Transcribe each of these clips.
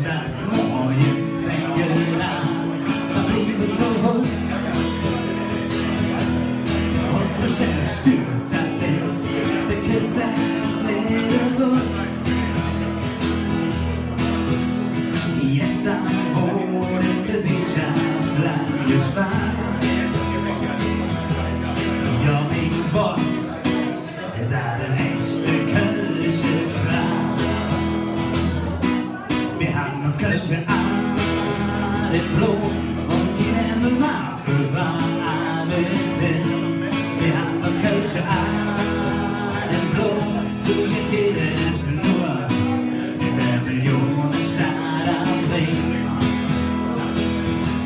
das Morgensfängen an, man blieb zu Hus. Unser Chef stört an der Kette ist Niederguss. Gestern wurde die Wirtschaft lang gespart. Ja, mein Boss, ist eine echte kölsche Kraft. Wir haben uns Kölsche alle Blut und die nehmen mal überall mit hin. Wir haben uns Kölsche alle Blut, so jetzt jedes nur in der Millionenstadt am Ring.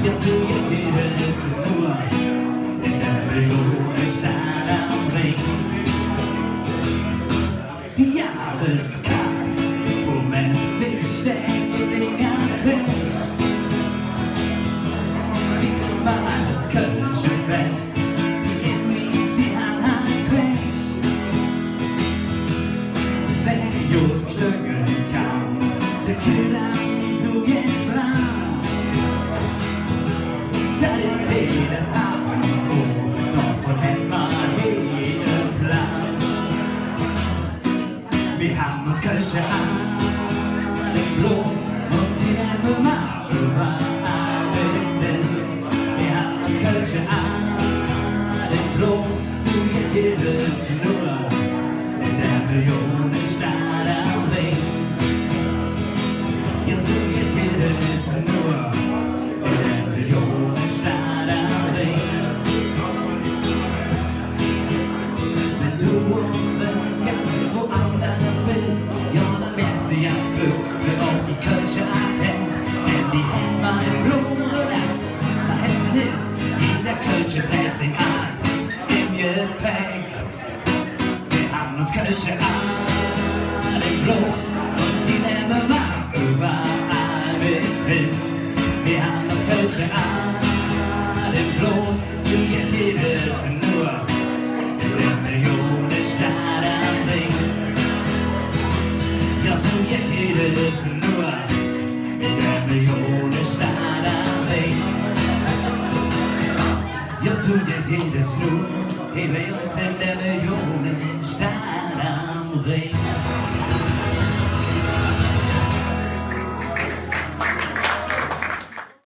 Ja, so jetzt jedes nur in der Millionenstadt am Ring. Die Jahreskarte vom FC steckt den am Tisch. Die nimmt man als kölsche Fans, die Immis, die haben halt Pech. Wer Jod knögeln kann, der Killer so geht dran. Das ist jeder Abend und davon hält man jeden Plan. Wir haben uns Kölsche alle Blut und die nehmen mal überall mit hin. Wir haben uns Kölsche alle Blut, so jetzt jedes nur in der Millionenstadt am Ring. Ja, so jetzt jedes nur in der Millionenstadt am Ring. Wenn du und wenn's jetzt woanders bist, ja, dann merkst du jetzt für auch die kölsche Art hin. Denn die hält mal im Blut oder man hält sie nicht in der kölsche Dancing-Art im Gepäck. Wir haben uns Kölsche alle Blut und die nehmen wir überall mit hin. Wir haben uns Kölsche alle Blut, so jetzt jedes nur in der Millionenstadt am Ring. Ja, so jetzt jedes nur in der Millionenstadt am Ring. Ja, so jetzt jedes nur hier bei uns in der Millionenstadt am Ring.